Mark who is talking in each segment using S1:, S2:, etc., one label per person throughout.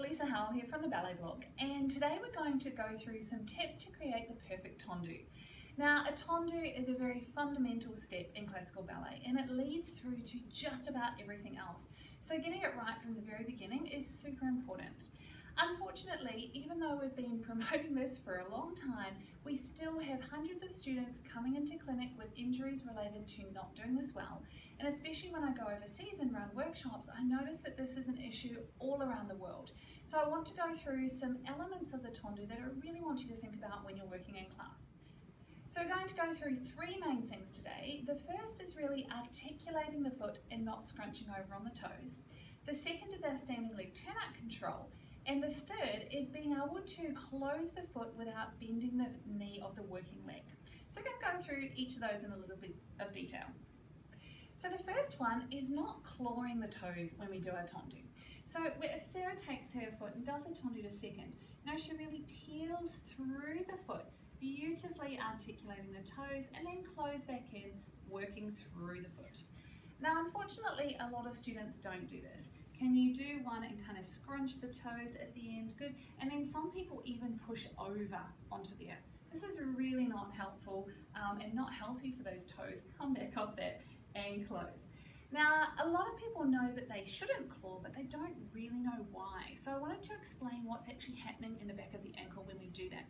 S1: Lisa Howell here from the Ballet Blog, and today we're going to go through some tips to create the perfect tendu. Now, a tendu is a very fundamental step in classical ballet and it leads through to just about everything else. So getting it right from the very beginning is super important. Unfortunately, even though we've been promoting this for a long time, we still have hundreds of students coming into clinic with injuries related to not doing this well. And especially when I go overseas and run workshops, I notice that this is an issue all around the world. So I want to go through some elements of the tendu that I really want you to think about when you're working in class. So we're going to go through three main things today. The first is really articulating the foot and not scrunching over on the toes. The second is our standing leg turnout control. And the third is being able to close the foot without bending the knee of the working leg. So we're going to go through each of those in a little bit of detail. So the first one is not clawing the toes when we do our tendu. So if Sarah takes her foot and does a tendu to second, now she really peels through the foot, beautifully articulating the toes and then close back in, working through the foot. Now unfortunately a lot of students don't do this. Can you do one and kind of scrunch the toes at the end? Good. And then some people even push over onto the earth. This is really not helpful and not healthy for those toes. Come back off that and close. Now, a lot of people know that they shouldn't claw, but they don't really know why. So I wanted to explain what's actually happening in the back of the ankle when we do that.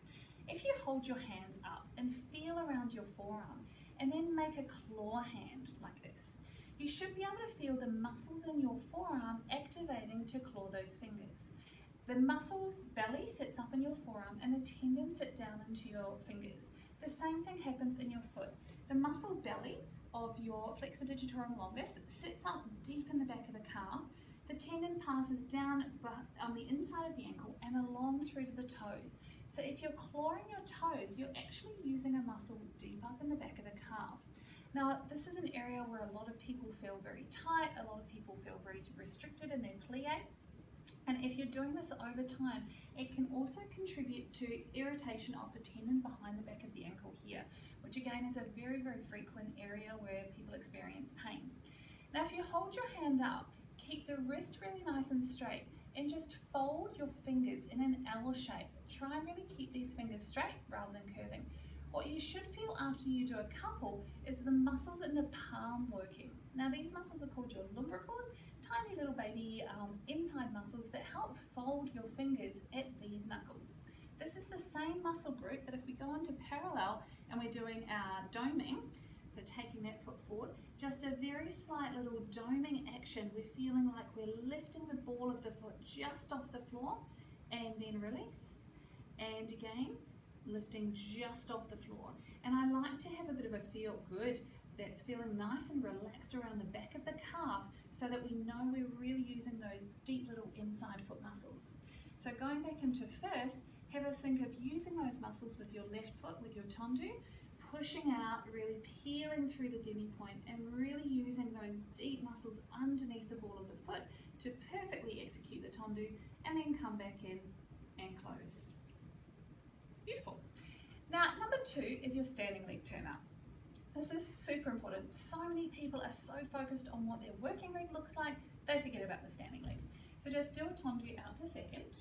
S1: If you hold your hand up and feel around your forearm and then make a claw hand like this, you should be able to feel the muscles in your forearm activating to claw those fingers. The muscles belly sits up in your forearm and the tendons sit down into your fingers. The same thing happens in your foot. The muscle belly of your flexor digitorum longus sits up deep in the back of the calf. The tendon passes down on the inside of the ankle and along through to the toes. So if you're clawing your toes, you're actually using a muscle deep up in the back of the calf. Now, this is an area where a lot of people feel very tight, a lot of people feel very restricted in their plie. And if you're doing this over time, it can also contribute to irritation of the tendon behind the back of the ankle here, which again is a very, very frequent area where people experience pain. Now, if you hold your hand up, keep the wrist really nice and straight and just fold your fingers in an L shape. Try and really keep these fingers straight rather than curving. What you should feel after you do a couple is the muscles in the palm working. Now these muscles are called your lumbricals, tiny little baby inside muscles that help fold your fingers at these knuckles. This is the same muscle group that if we go into parallel and we're doing our doming, so taking that foot forward, just a very slight little doming action, we're feeling like we're lifting the ball of the foot just off the floor and then release, and again, lifting just off the floor. And I like to have a bit of a feel good that's feeling nice and relaxed around the back of the calf so that we know we're really using those deep little inside foot muscles. So going back into first, have a think of using those muscles with your left foot, with your tendu, pushing out, really peeling through the demi point and really using those deep muscles underneath the ball of the foot to perfectly execute the tendu and then come back in and close. Beautiful. Now, number two is your standing leg turnout. This is super important. So many people are so focused on what their working leg looks like, they forget about the standing leg. So just do a tendu out to second.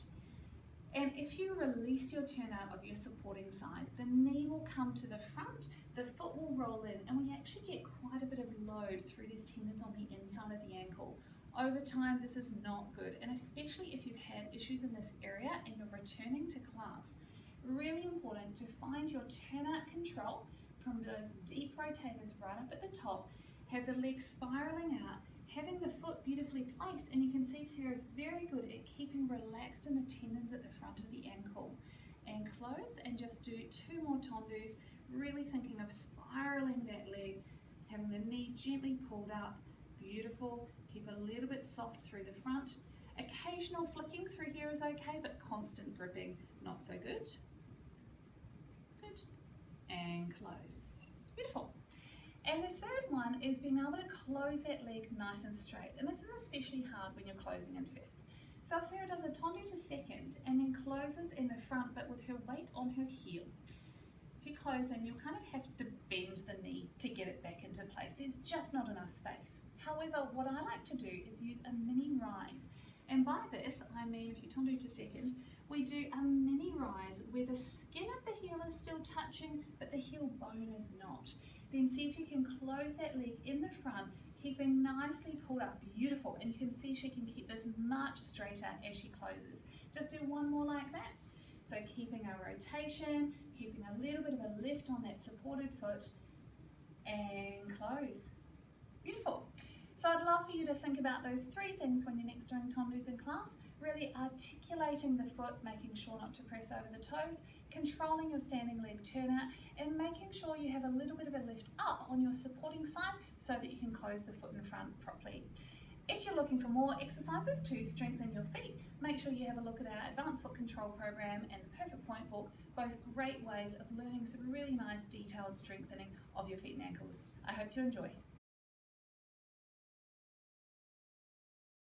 S1: And if you release your turnout of your supporting side, the knee will come to the front, the foot will roll in, and we actually get quite a bit of load through these tendons on the inside of the ankle. Over time, this is not good, and especially if you've had issues in this area and you're returning to class. Really important to find your turnout control from those deep rotators right up at the top, have the legs spiraling out, having the foot beautifully placed, and you can see Sarah's very good at keeping relaxed in the tendons at the front of the ankle. And close and just do two more tendus, really thinking of spiraling that leg, having the knee gently pulled up, beautiful, keep it a little bit soft through the front. Occasional flicking through here is okay, but constant gripping, not so good. Good, and close. Beautiful. And the third one is being able to close that leg nice and straight. And this is especially hard when you're closing in fifth. So if Sarah does a tendu to second and then closes in the front, but with her weight on her heel. If you close in, you'll kind of have to bend the knee to get it back into place. There's just not enough space. However, what I like to do is use a mini rise. And by this, I mean, if you tendu to second, we do a mini rise where the skin of the heel is still touching, but the heel bone is not. Then see if you can close that leg in the front, keeping nicely pulled up, beautiful. And you can see she can keep this much straighter as she closes. Just do one more like that. So keeping our rotation, keeping a little bit of a lift on that supported foot, and close. Beautiful. So I'd love for you to think about those three things when you're next doing tendus in class. Really articulating the foot, making sure not to press over the toes, controlling your standing leg turnout, and making sure you have a little bit of a lift up on your supporting side so that you can close the foot in front properly. If you're looking for more exercises to strengthen your feet, make sure you have a look at our Advanced Foot Control program and the Perfect Point book, both great ways of learning some really nice detailed strengthening of your feet and ankles. I hope you enjoy.